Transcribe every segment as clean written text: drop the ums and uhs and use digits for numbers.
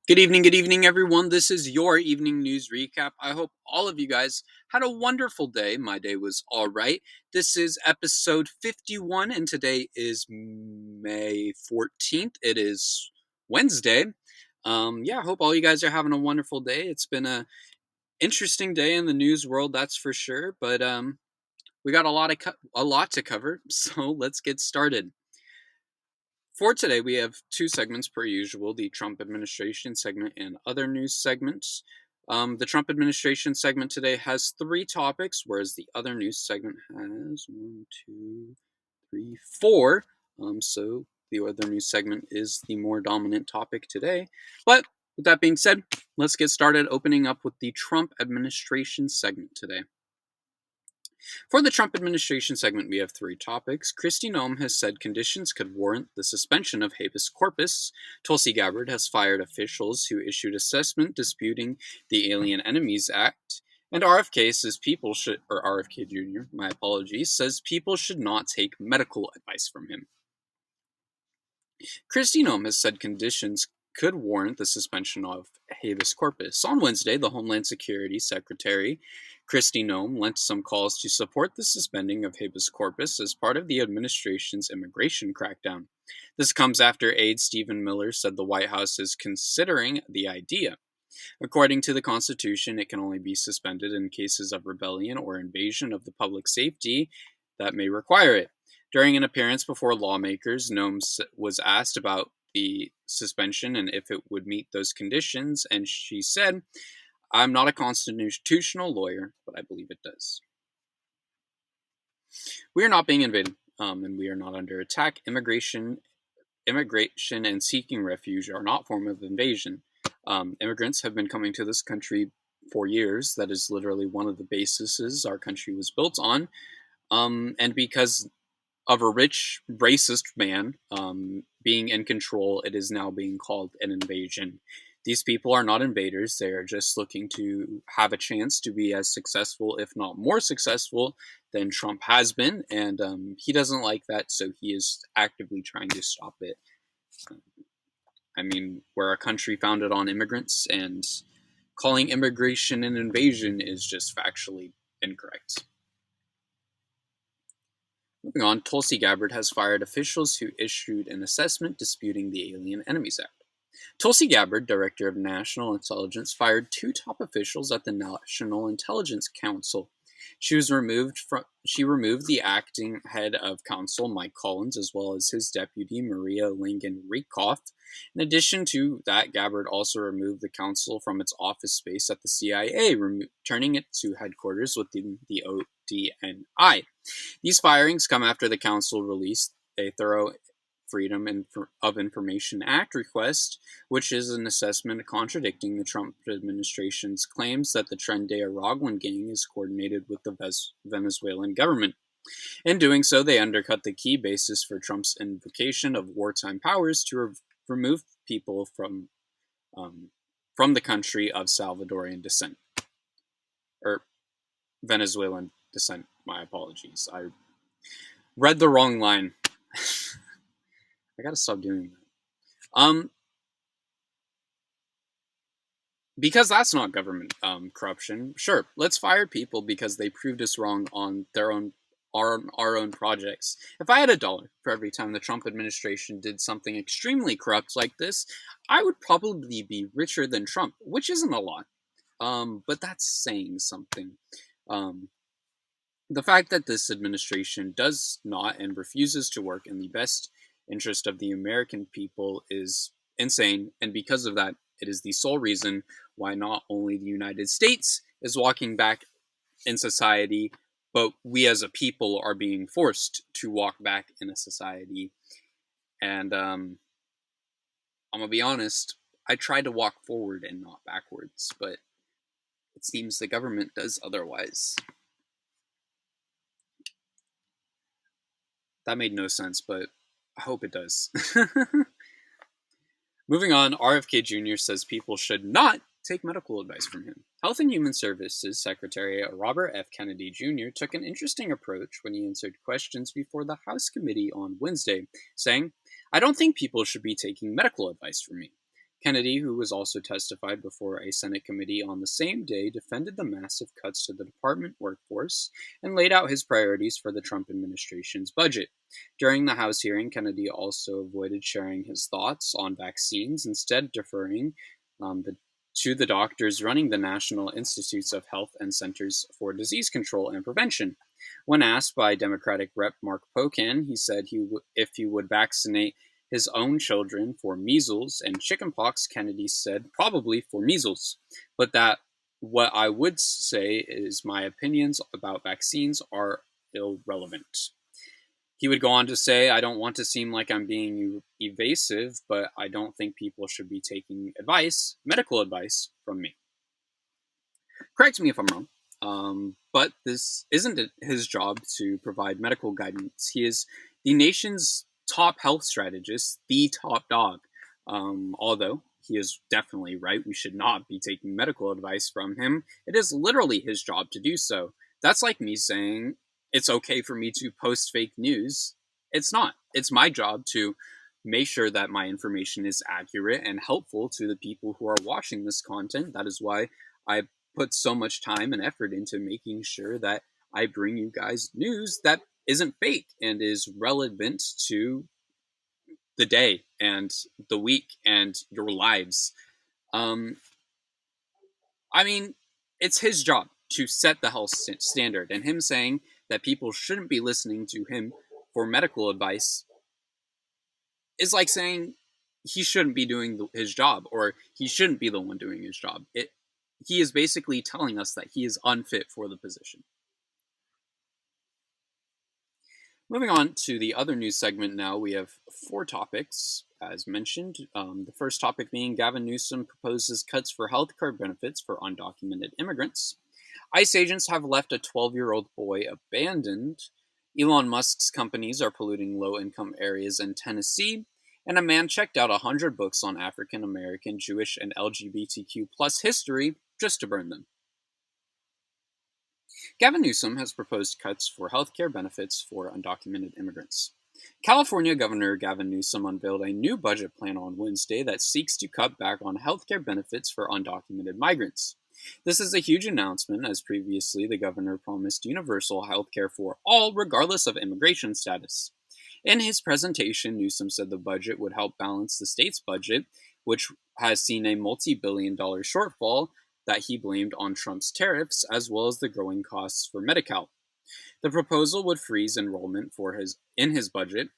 Good evening, everyone. This is your evening news recap. I hope all of you guys had a wonderful day. My day was all right. This is episode 51, and today is May 14th. It is Wednesday. I hope all you guys are having a wonderful day. It's been a interesting day in the news world, that's for sure. But we got a lot to cover, so let's get started. For today, we have two segments per usual, the Trump administration segment and other news segments. The Trump administration segment today has three topics, whereas the other news segment has one, two, three, four. So the other news segment is the more dominant topic today. But with that being said, let's get started opening up with the Trump administration segment today. For the Trump administration segment, we have three topics. Kristi Noem has said conditions could warrant the suspension of habeas corpus. Tulsi Gabbard has fired officials who issued assessment disputing the Alien Enemies Act. And RFK Jr., my apologies, says people should not take medical advice from him. Kristi Noem has said conditions could warrant the suspension of habeas corpus. On Wednesday, the Homeland Security Secretary, Kristi Noem, lent some calls to support the suspending of habeas corpus as part of the administration's immigration crackdown. This comes after aide Stephen Miller said the White House is considering the idea. According to the Constitution, it can only be suspended in cases of rebellion or invasion of the public safety that may require it. During an appearance before lawmakers, Noem was asked about the suspension and if it would meet those conditions, and she said, "I'm not a constitutional lawyer, but I believe it does." We are not being invaded, and we are not under attack. Immigration and seeking refuge are not form of invasion. Immigrants have been coming to this country for years. That is literally one of the bases our country was built on. And because of a rich, racist man being in control, it is now being called an invasion. These people are not invaders. They are just looking to have a chance to be as successful, if not more successful, than Trump has been. And he doesn't like that, so he is actively trying to stop it. We're a country founded on immigrants, and calling immigration an invasion is just factually incorrect. Moving on, Tulsi Gabbard has fired officials who issued an assessment disputing the Alien Enemies Act. Tulsi Gabbard, Director of National Intelligence, fired two top officials at the National Intelligence Council. She removed the acting head of council, Mike Collins, as well as his deputy, Maria Langen-Rieckhoff. In addition to that, Gabbard also removed the council from its office space at the CIA, turning it to headquarters within the ODNI. These firings come after the council released a thorough Freedom of Information Act request, which is an assessment contradicting the Trump administration's claims that the Tren de Aragua gang is coordinated with the Venezuelan government. In doing so, they undercut the key basis for Trump's invocation of wartime powers to remove people from the country of Salvadorian descent. Or Venezuelan descent, my apologies. I read the wrong line. I gotta stop doing that. Because that's not government corruption. Sure, let's fire people because they proved us wrong on our own projects. If I had $1 for every time the Trump administration did something extremely corrupt like this, I would probably be richer than Trump, which isn't a lot. But that's saying something. The fact that this administration does not and refuses to work in the best interest of the American people is insane, and because of that, it is the sole reason why not only the United States is walking back in society, but we as a people are being forced to walk back in a society. And I'm gonna be honest, I try to walk forward and not backwards, but it seems the government does otherwise. That made no sense, but I hope it does. Moving on, RFK Jr. says people should not take medical advice from him. Health and Human Services Secretary Robert F. Kennedy Jr. took an interesting approach when he answered questions before the House committee on Wednesday, saying, "I don't think people should be taking medical advice from me. Kennedy, who was also testified before a Senate committee on the same day, defended the massive cuts to the department workforce and laid out his priorities for the Trump administration's budget. During the House hearing, Kennedy also avoided sharing his thoughts on vaccines, instead deferring to the doctors running the National Institutes of Health and Centers for Disease Control and Prevention. When asked by Democratic Rep. Mark Pocan, he said if he would vaccinate his own children for measles and chickenpox, Kennedy said probably for measles, but that what I would say is my opinions about vaccines are irrelevant. He would go on to say, I don't want to seem like I'm being evasive, but I don't think people should be taking medical advice from me. Correct me if I'm wrong, but this isn't his job to provide medical guidance. He is the nation's top health strategist, the top dog. Although he is definitely right, we should not be taking medical advice from him. It is literally his job to do so. That's like me saying it's okay for me to post fake news. It's not. It's my job to make sure that my information is accurate and helpful to the people who are watching this content. That is why I put so much time and effort into making sure that I bring you guys news that isn't fake and is relevant to the day and the week and your lives. Um, I mean, it's his job to set the health standard, and him saying that people shouldn't be listening to him for medical advice is like saying he shouldn't be doing his job, or he shouldn't be the one doing his job. He is basically telling us that he is unfit for the position. Moving on to the other news segment now, we have 4 topics, as mentioned. The first topic being Gavin Newsom proposes cuts for healthcare benefits for undocumented immigrants. ICE agents have left a 12-year-old boy abandoned. Elon Musk's companies are polluting low-income areas in Tennessee. And a man checked out 100 books on African American, Jewish, and LGBTQ plus history just to burn them. Gavin Newsom has proposed cuts for health care benefits for undocumented immigrants. California Governor Gavin Newsom unveiled a new budget plan on Wednesday that seeks to cut back on health care benefits for undocumented migrants. This is a huge announcement, as previously the governor promised universal health care for all, regardless of immigration status. In his presentation, Newsom said the budget would help balance the state's budget, which has seen a multi-billion-dollar shortfall that he blamed on Trump's tariffs, as well as the growing costs for Medi-Cal. The proposal would freeze enrollment in his budget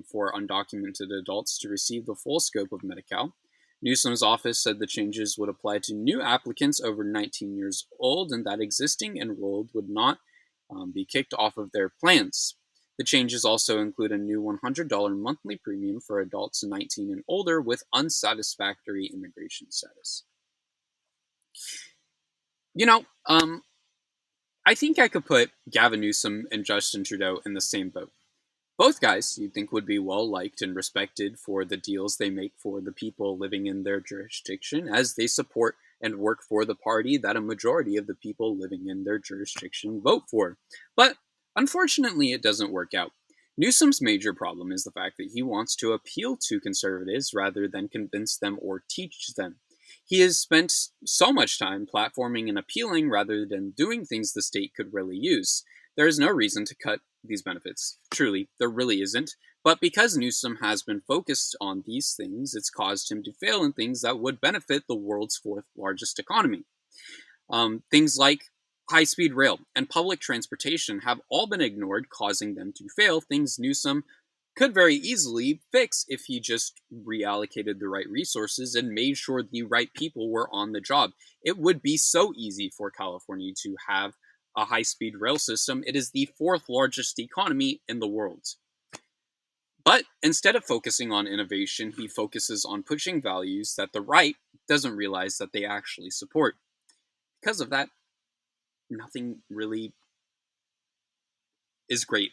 for undocumented adults to receive the full scope of Medi-Cal. Newsom's office said the changes would apply to new applicants over 19 years old, and that existing enrolled would not be kicked off of their plans. The changes also include a new $100 monthly premium for adults 19 and older with unsatisfactory immigration status. I think I could put Gavin Newsom and Justin Trudeau in the same boat. Both guys you'd think would be well liked and respected for the deals they make for the people living in their jurisdiction, as they support and work for the party that a majority of the people living in their jurisdiction vote for. But unfortunately, it doesn't work out. Newsom's major problem is the fact that he wants to appeal to conservatives rather than convince them or teach them. He has spent so much time platforming and appealing rather than doing things the state could really use. There is no reason to cut these benefits. Truly, there really isn't. But because Newsom has been focused on these things, it's caused him to fail in things that would benefit the world's 4th largest economy. Things like high-speed rail and public transportation have all been ignored, causing them to fail, things Newsom could very easily fix if he just reallocated the right resources and made sure the right people were on the job. It would be so easy for California to have a high-speed rail system. It is the 4th largest economy in the world. But instead of focusing on innovation, he focuses on pushing values that the right doesn't realize that they actually support. Because of that, nothing really is great.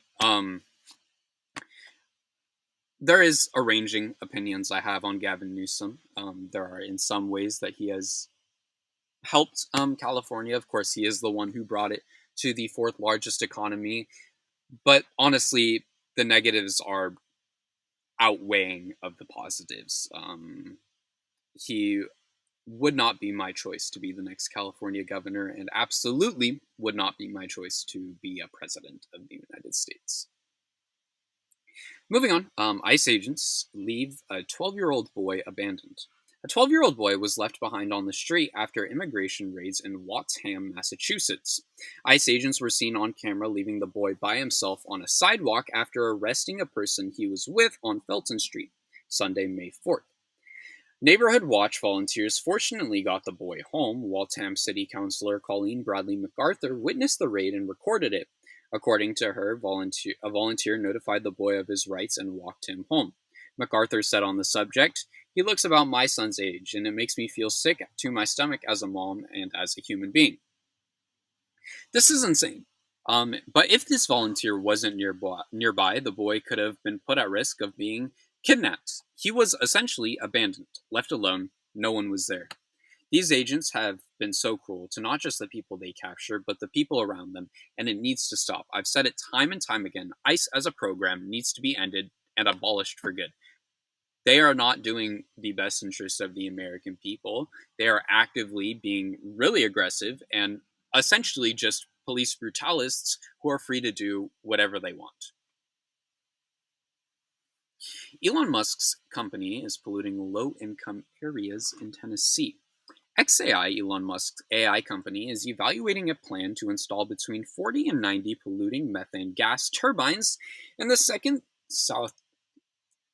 There is ranging opinions I have on Gavin Newsom. There are in some ways that he has helped California. Of course, he is the one who brought it to the 4th largest economy. But honestly, the negatives are outweighing of the positives. he would not be my choice to be the next California governor, and absolutely would not be my choice to be a president of the United States. Moving on, ICE agents leave a 12-year-old boy abandoned. A 12-year-old boy was left behind on the street after immigration raids in Waltham, Massachusetts. ICE agents were seen on camera leaving the boy by himself on a sidewalk after arresting a person he was with on Felton Street, Sunday, May 4th. Neighborhood Watch volunteers fortunately got the boy home. Waltham City Councilor Colleen Bradley MacArthur witnessed the raid and recorded it. According to her, a volunteer notified the boy of his rights and walked him home. MacArthur said on the subject, "He looks about my son's age, and it makes me feel sick to my stomach as a mom and as a human being." This is insane. But if this volunteer wasn't nearby, the boy could have been put at risk of being kidnapped. He was essentially abandoned, left alone. No one was there. These agents have been so cruel to not just the people they capture, but the people around them, and it needs to stop. I've said it time and time again. ICE as a program needs to be ended and abolished for good. They are not doing the best interest of the American people. They are actively being really aggressive and essentially just police brutalists who are free to do whatever they want. Elon Musk's company is polluting low-income areas in Tennessee. xAI, Elon Musk's AI company, is evaluating a plan to install between 40 and 90 polluting methane gas turbines in the second South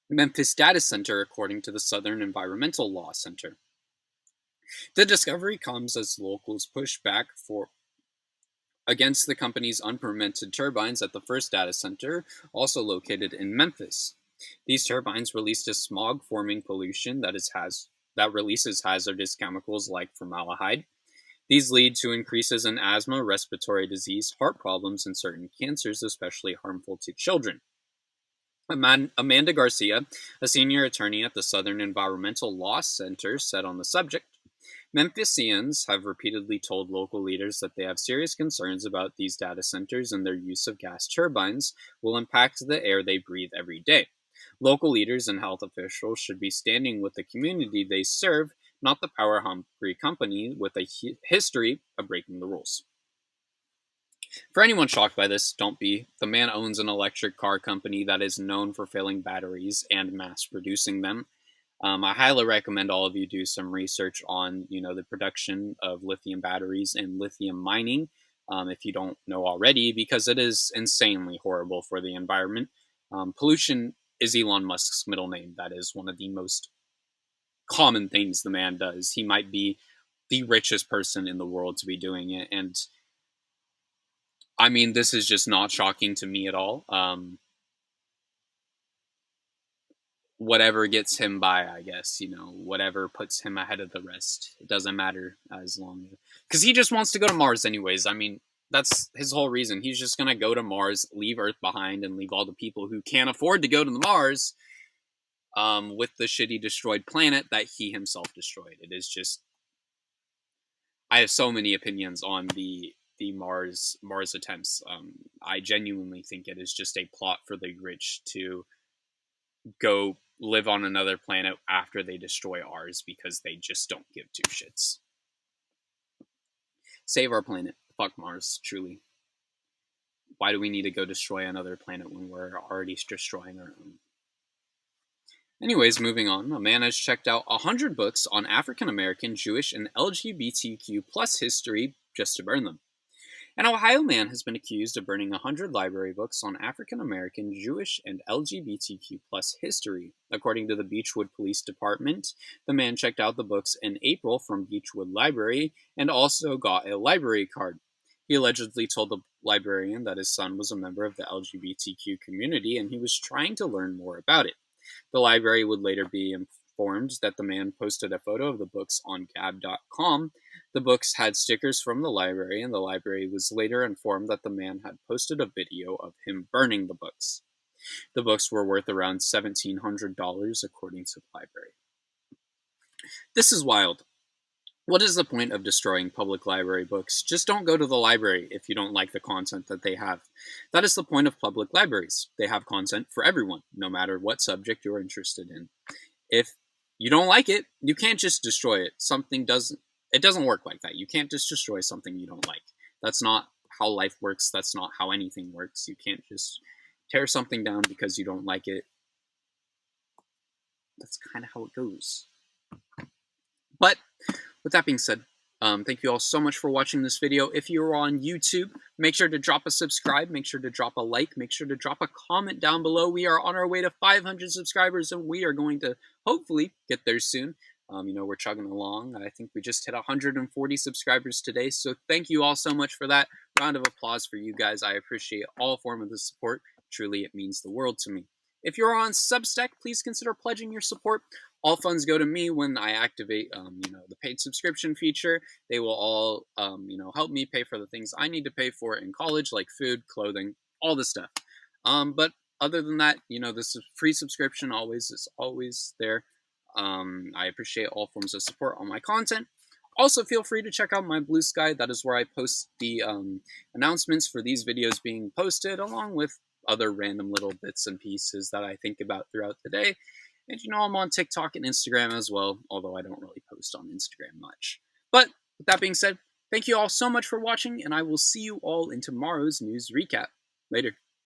Memphis data center, according to the Southern Environmental Law Center. The discovery comes as locals push back against the company's unpermitted turbines at the first data center, also located in Memphis. These turbines released a smog-forming pollution that releases hazardous chemicals like formaldehyde. These lead to increases in asthma, respiratory disease, heart problems, and certain cancers, especially harmful to children. Amanda Garcia, a senior attorney at the Southern Environmental Law Center, said on the subject, Memphisians have repeatedly told local leaders that they have serious concerns about these data centers and their use of gas turbines will impact the air they breathe every day. Local leaders and health officials should be standing with the community they serve, not the power-hungry company with a history of breaking the rules. For anyone shocked by this, don't be. The man owns an electric car company that is known for failing batteries and mass producing them. I highly recommend all of you do some research on, the production of lithium batteries and lithium mining, if you don't know already, because it is insanely horrible for the environment. Pollution is Elon Musk's middle name. That is one of the most common things the man does. He might be the richest person in the world to be doing it, and I mean, this is just not shocking to me at all. Whatever gets him by, I guess, whatever puts him ahead of the rest. It doesn't matter as long as... Because he just wants to go to Mars anyways. I mean, that's his whole reason. He's just going to go to Mars, leave Earth behind, and leave all the people who can't afford to go to the Mars with the shitty destroyed planet that he himself destroyed. It is just... I have so many opinions on the Mars attempts. I genuinely think it is just a plot for the rich to go live on another planet after they destroy ours because they just don't give two shits. Save our planet. Fuck Mars, truly. Why do we need to go destroy another planet when we're already destroying our own? Anyways, moving on. A man has checked out 100 books on African American, Jewish, and LGBTQ plus history just to burn them. An Ohio man has been accused of burning 100 library books on African American, Jewish, and LGBTQ plus history. According to the Beechwood Police Department, the man checked out the books in April from Beechwood Library and also got a library card. He allegedly told the librarian that his son was a member of the LGBTQ community and he was trying to learn more about it. The library would later be informed that the man posted a photo of the books on Gab.com. The books had stickers from the library, and the library was later informed that the man had posted a video of him burning the books. The books were worth around $1,700, according to the library. This is wild. What is the point of destroying public library books? Just don't go to the library if you don't like the content that they have. That is the point of public libraries. They have content for everyone, no matter what subject you're interested in. If you don't like it, you can't just destroy it. It doesn't work like that. You can't just destroy something you don't like. That's not how life works. That's not how anything works. You can't just tear something down because you don't like it. That's kind of how it goes. But with that being said, thank you all so much for watching this video. If you're on YouTube, make sure to drop a subscribe, make sure to drop a like, make sure to drop a comment down below. We are on our way to 500 subscribers, and we are going to hopefully get there soon. We're chugging along. I think we just hit 140 subscribers today, so thank you all so much for that. Round of applause for you guys. I appreciate all form of the support. Truly, it means the world to me. If you're on Substack, please consider pledging your support. All funds go to me when I activate, the paid subscription feature. They will all, help me pay for the things I need to pay for in college, like food, clothing, all this stuff. But other than that, this is free subscription is always there. I appreciate all forms of support on my content. Also, feel free to check out my Blue Sky. That is where I post the announcements for these videos being posted, along with other random little bits and pieces that I think about throughout the day. And I'm on TikTok and Instagram as well, although I don't really post on Instagram much. But with that being said, thank you all so much for watching, and I will see you all in tomorrow's news recap. Later.